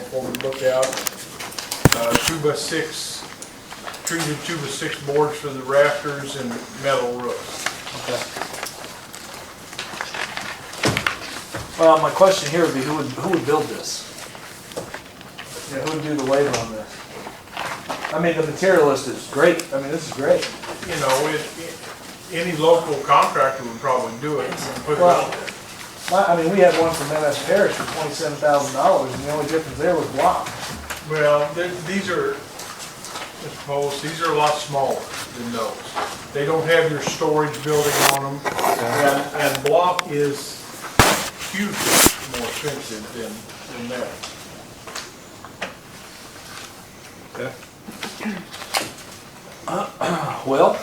for me to look out. 2x6, treated 2x6 boards for the rafters and metal roofs. Okay. Well, my question here would be, who would build this? Yeah, who would do the labor on this? I mean, the material list is great. I mean, this is great. You know, any local contractor would probably do it and put it Well, out there. I mean, we had one from MS Parish for $27,000, and the only difference there was block. Well, these are, Mr. Post, these are a lot smaller than those. They don't have your storage building on them, and block is hugely more expensive than that. Okay. Well,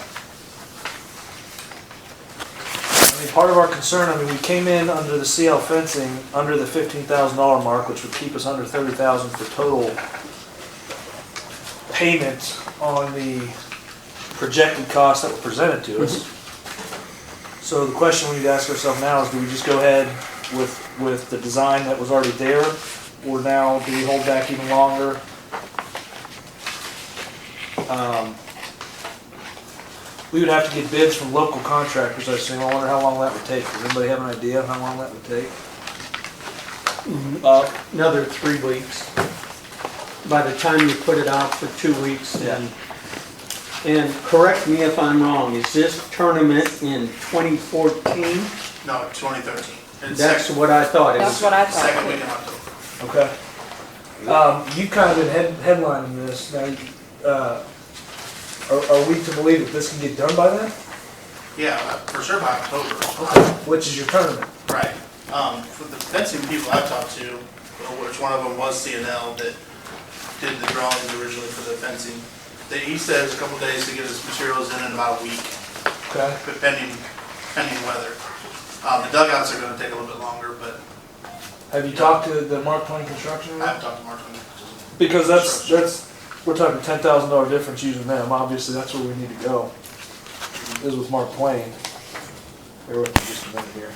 I mean, part of our concern, I mean, we came in under the CL fencing, under the $15,000 mark, which would keep us under $30,000 for total payment on the projected costs that were presented to us. So the question we need to ask ourselves now is, do we just go ahead with the design that was already there? Or now, do we hold back even longer? We would have to get bids from local contractors, I assume. I wonder how long that would take. Does anybody have an idea of how long that would take? Another 3 weeks. By the time you put it out for 2 weeks, Yeah. and correct me if I'm wrong, is this tournament in 2014? No, 2013. It's That's what I thought. It That's was what I thought. second week in October. Okay. You've kind of been headlining this. Now, are we to believe that this can get done by then? Yeah, for sure by October. Which is your tournament? Right. For the fencing people I've talked to, which one of them was CNL that did the drawings originally for the fencing, he says a couple days to get his materials in about a week, Okay. pending weather. The dugouts are going to take a little bit longer, but Have you talked to the Mark Twain Construction? I have talked to Mark. Because we're talking $10,000 difference using them. Obviously, that's where we need to go. This is with Mark Twain. Bear with me just a minute here.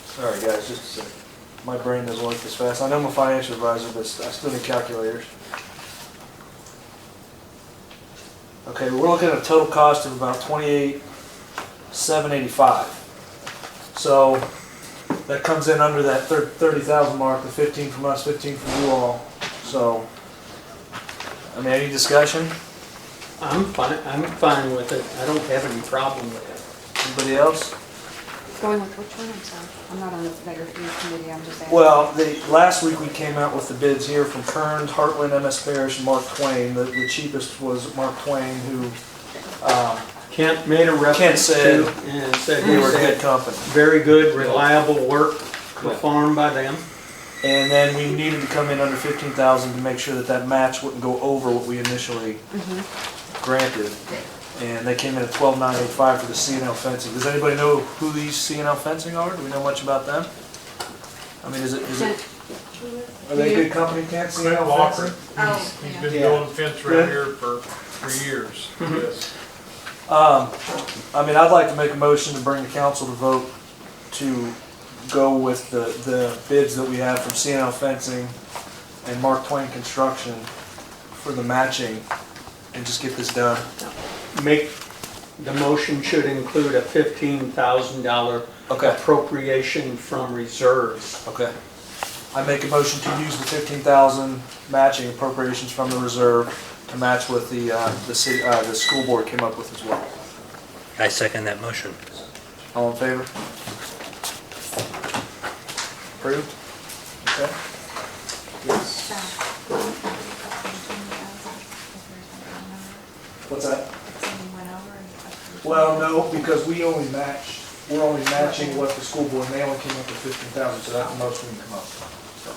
Sorry guys, just a second. My brain doesn't work this fast. I know I'm a financial advisor, but I still need calculators. Okay, we're looking at a total cost of about $28,785. So that comes in under that 30,000 mark, the 15 from us, 15 from you all. So, I mean, any discussion? I'm fine with it. I don't have any problem with it. Anybody else? Going with which one, I'm sorry? I'm not on the better fee committee, I'm just asking. Well, last week we came out with the bids here from Kearns, Heartland, MS Parish, and Mark Twain. The cheapest was Mark Twain, who Kent made a reference said to and said they he were a good said company. very good, reliable work performed by them. And then we needed to come in under 15,000 to make sure that that match wouldn't go over what we initially granted. And they came in at 12,985 for the CNL fencing. Does anybody know who these CNL fencing are? Do we know much about them? I mean, is it are they a good company, Kent? Clint CNL Walker, fencing? he's been Yeah. building fence around here for years. Yes. I mean, I'd like to make a motion to bring the council to vote to go with the bids that we have from CNL Fencing and Mark Twain Construction for the matching and just get this done. The motion should include a $15,000 Okay. appropriation from reserves. Okay. I make a motion to use the 15,000 matching appropriations from the reserve to match what the school board came up with as well. I second that motion. All in favor? Approved? Okay. Yes. What's that? Well, no, because we're only matching what the school board, and they only came up with 15,000, so that's the most we can come up with. So,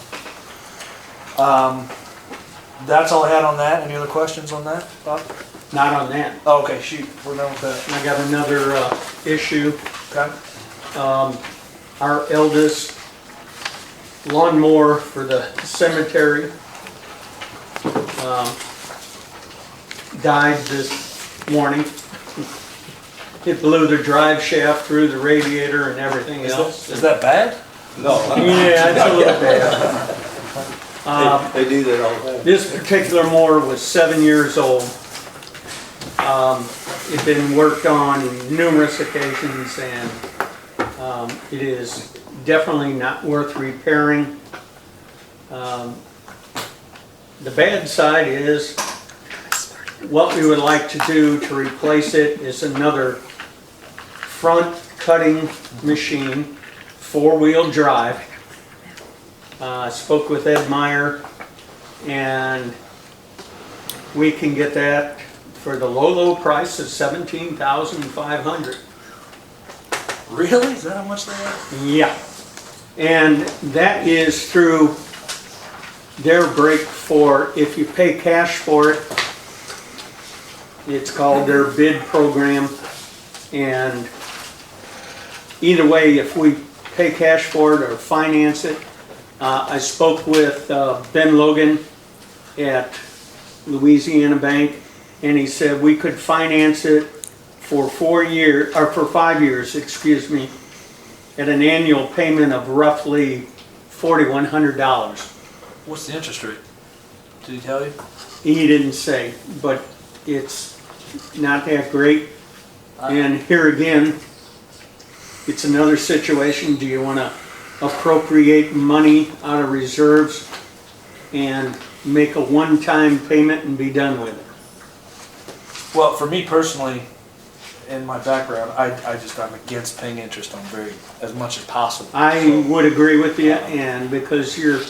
that's all I had on that. Any other questions on that, Bob? Not on that. Oh, okay, shoot, we're done with that. I got another issue. Okay. Our eldest lawnmower for the cemetery died this morning. It blew the drive shaft through the radiator and everything else. Is that bad? No. Yeah, it's a little bad. They do that all the time. This particular mower was 7 years old. It's been worked on numerous occasions, and it is definitely not worth repairing. The bad side is, what we would like to do to replace it is another front cutting machine, 4-wheel drive. I spoke with Ed Meyer, and we can get that for the low price of $17,500. Really? Is that how much they are? Yeah, and that is through their break for, if you pay cash for it, it's called their bid program. And either way, if we pay cash for it or finance it, I spoke with Ben Logan at Louisiana Bank, and he said we could finance it for 5 years, excuse me, at an annual payment of roughly $4,100. What's the interest rate? Did he tell you? He didn't say, but it's not that great. And here again, it's another situation. Do you want to appropriate money out of reserves and make a one-time payment and be done with it? Well, for me personally, in my background, I'm against paying interest on as much as possible. I would agree with you, and because you're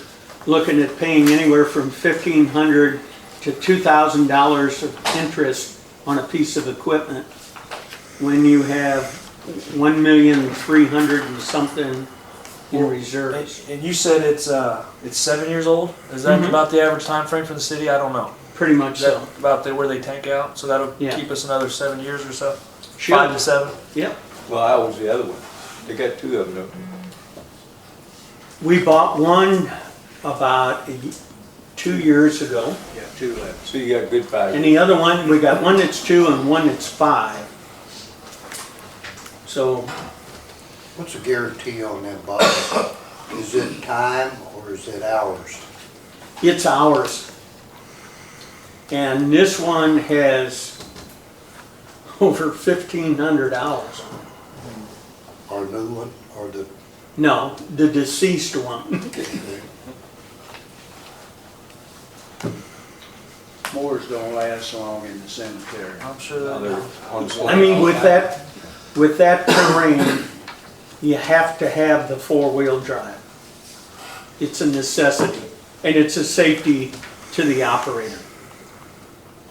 looking at paying anywhere from $1,500 to $2,000 of interest on a piece of equipment, when you have $1,300,000 and something in reserves. And you said it's 7 years old? Is that about the average time frame for the city? I don't know. Pretty much Is that so. about where they tank out? So that'll Yeah. keep us another 7 years or so? Sure. 5 to 7? Yep. Well, how was the other one? They got two of them, don't they? We bought one about 2 years ago. Yeah, two left. So you got a good 5 And years. the other one, we got one that's 2 and one that's 5. So What's the guarantee on that box? Is it time or is it hours? it's ours. And this one has over 1,500 hours. Our new one or the, No, the deceased one. Mowers don't last long in the cemetery. I'm sure Now that. they're on I mean, with that terrain, you have to have the 4-wheel drive. It's a necessity, and it's a safety to the operator.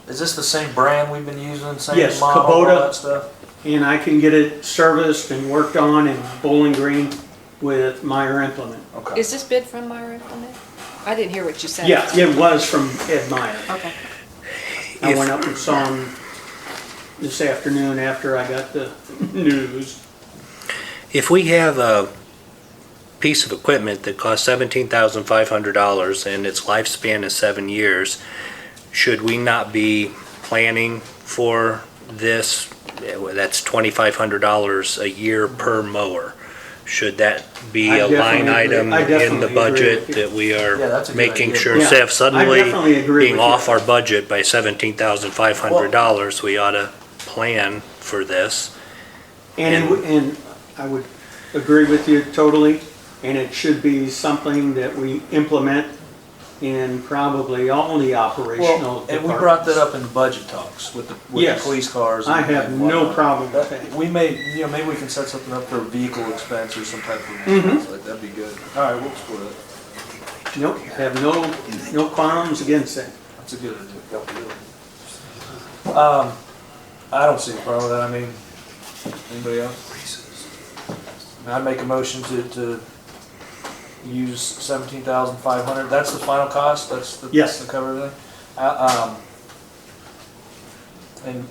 Is this the same brand we've been using, same Yes, model, all Kubota. that stuff? And I can get it serviced and worked on in Bowling Green with Meyer Implement. Okay. Is this bid from Meyer Implement? I didn't hear what you said. Yeah, it was from Ed Meyer. Okay. I went up and saw him this afternoon after I got the news. If we have a piece of equipment that costs $17,500 and its lifespan is 7 years, should we not be planning for this? That's $2,500 a year per mower. Should that be I a line definitely item agree. I in the definitely agree budget with you. that we Yeah, are that's a good making idea. sure, Yeah, instead of suddenly I definitely agree being with you. off our budget by $17,500, we ought to plan for this? And I would agree with you totally, and it should be something that we implement in probably all the operational Well, and we brought that departments. up in the budget talks with the Yes. police cars. I and have no whatnot. problem with that. We may, maybe we can set something up for a vehicle expense or some type of Mm-hmm. expense, like, that'd be good. All right, we'll explore that. Nope, have no qualms against that. That's a good idea. I don't see a problem with that. I mean, anybody else? I'd make a motion to use 17,500. That's the final cost? That's the, Yes. to cover everything?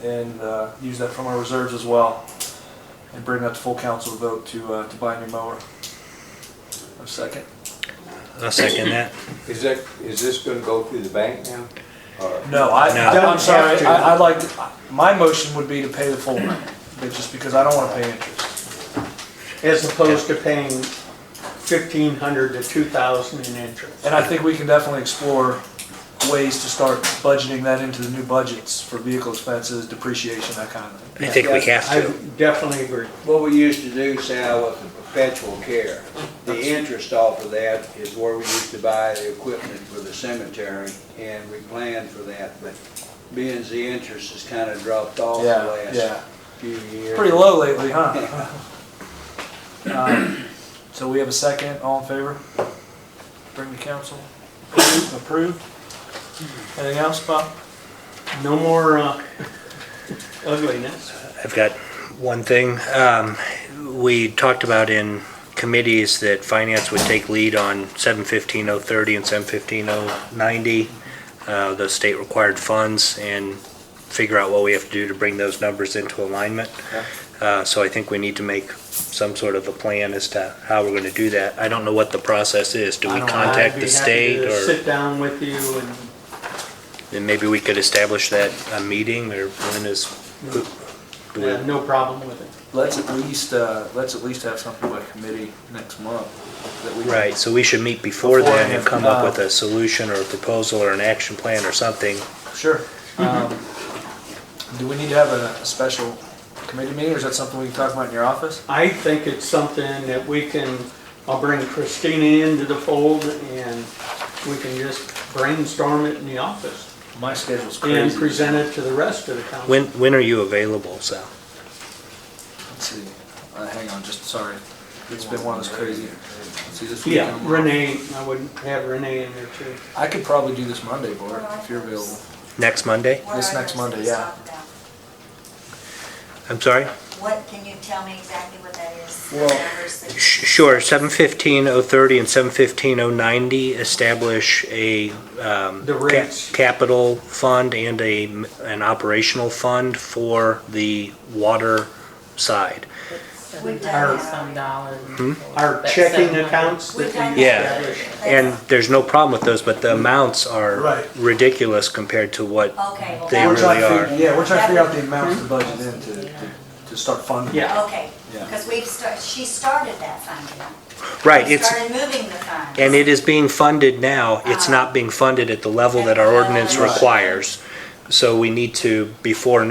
And use that from our reserves as well. And bring that to full council vote to buy a new mower. A second? I'll second that. Is this gonna go through the bank now? Or- No, No. I'm sorry, Have to. I'd like, my motion would be to pay the full amount, but just because I don't wanna pay interest. As opposed to paying 1,500 to 2,000 in interest. And I think we can definitely explore ways to start budgeting that into the new budgets for vehicle expenses, depreciation, that kind of thing. I think we have I to. definitely agree. What we used to do, Sal, with the perpetual care, the interest off of that is where we used to buy the equipment for the cemetery, and we planned for that, but being as the interest has kind of dropped off the Yeah, last yeah. few years. Pretty low lately, huh? So we have a second, all in favor? Bring to council. Approved? Anything else, Bob? No more ugliness. I've got one thing. We talked about in committees that finance would take lead on 715-030 and 715-090, the state required funds, and figure out what we have to do to bring those numbers into alignment. So I think we need to make some sort of a plan as to how we're going to do that. I don't know what the process is. Do we contact the state, I'd be happy to or sit down with you and then maybe we could establish that a meeting, or when is? have no problem with it. Let's at least have something by committee next month. that we can- Right, so we should meet before then and come up with Beforehand. a solution or a proposal or an action plan or something. Sure. Do we need to have a special committee meeting, or is that something we can talk about in your office? I think it's something that we can, I'll bring Christina into the fold and we can just brainstorm it in the office My schedule's and crazy. present it to the rest of the council. When are you available, Sal? Let's see. Hang on, just, sorry. It's been one of those crazy. Let's see, this week. Yeah, Renee, I would have Renee in there too. I could probably do this Monday, Bart, if you're available. Next Monday? This next Monday, yeah. I'm sorry? What, can you tell me exactly what that is? Well, Numbers that- Sure, 715-030 and 715-090 establish a The rates. capital fund and an operational fund for the water side. We've Our- done that. Some dollars. Our checking accounts that We've done we Yeah. that. established. And there's no problem with those, but the amounts are Right. ridiculous compared to what Okay, well, They that We're was- trying to really are. figure, yeah, we're trying to figure out the amounts to budget in to start funding. Yeah. okay, Yeah. because she started that funding. Right, We it's, started moving the funds. and it is being funded now. It's not being funded at the level that our ordinance Right. requires. So we need to, before the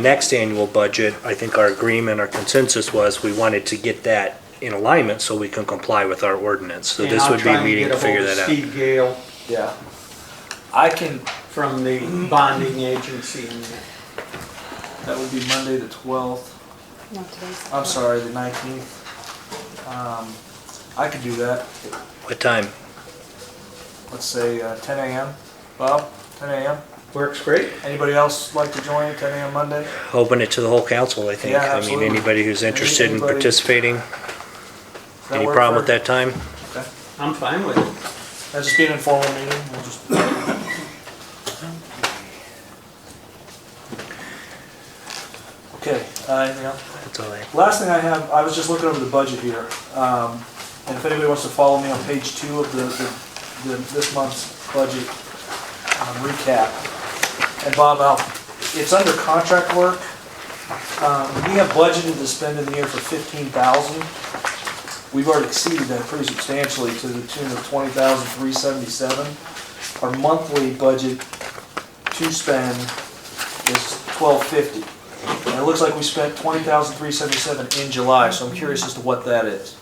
next annual budget, I think our agreement, our consensus was we wanted to get that in alignment so we can comply with our ordinance. So And this I'll would be try a and meeting get to figure ahold of that out. Steve Gale Yeah. I can, from the bonding agency. that would be Monday the 12th. No, today's. I'm sorry, the 19th. I could do that. What time? Let's say 10 a.m. Bob, 10 a.m. Works great. Anybody else like to join 10 a.m. Monday? Open it to the whole council, I think. Yeah, I mean, absolutely. anybody who's interested in Anybody- participating. Does that Any work problem for- with that time? Okay. I'm fine with it. That'll just be an informal meeting. We'll just. Okay, anything else? That's all I have. Last thing I have, I was just looking over the budget here, and if anybody wants to follow me on page 2 of this month's budget recap. And Bob, it's under contract work. We have budgeted to spend in the year for $15,000. We've already exceeded that pretty substantially to the tune of $20,377. Our monthly budget to spend is $1,250. And it looks like we spent $20,377 in July, so I'm curious as to what that is.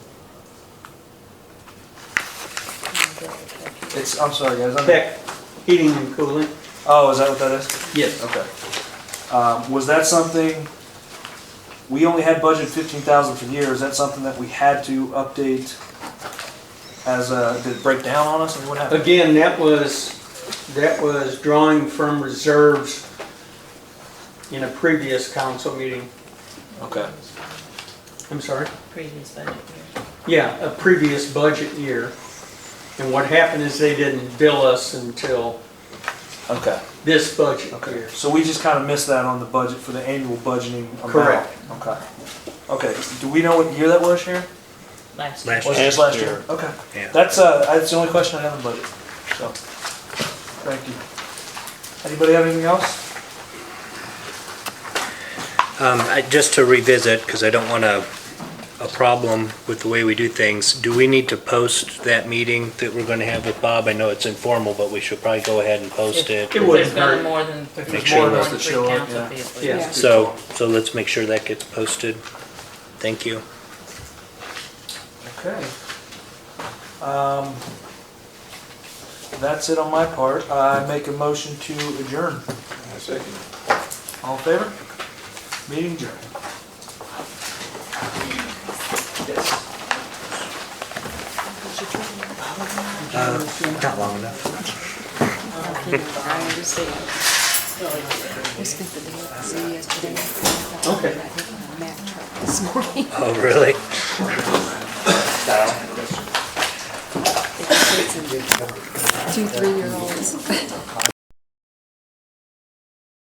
It's, I'm sorry guys. Tech, heating and cooling. Oh, is that what that is? Yes. Okay. Was that something, we only had budgeted $15,000 for the year, is that something that we had to update as did it break down on us? I mean, what happened? Again, that was drawing from reserves in a previous council meeting. Okay. I'm sorry? Previous budget year. Yeah, a previous budget year. And what happened is they didn't bill us until Okay. this budget Okay. year. So we just kind of missed that on the budget for the annual budgeting amount? Correct. Okay. Okay. Do we know what year that was, Sharon? Last year. Last Was it just last year? Okay. Yeah. That's the only question I have on the budget. So, thank you. Anybody have anything else? Just to revisit, because I don't want to a problem with the way we do things. Do we need to post that meeting that we're gonna have with Bob? I know it's informal, but we should probably go ahead and post it. It If wouldn't there's gonna hurt. more than. If there's more of more us that show up, council yeah. people. Yeah. So let's make sure that gets posted. Thank you. Okay. That's it on my part. I make a motion to adjourn. I second. All in favor? Meeting adjourned. Not long enough. I understand. We spent the day at the zoo yesterday. Okay. I hit my Mack truck this morning. Oh, really? It's 2 3-year-olds.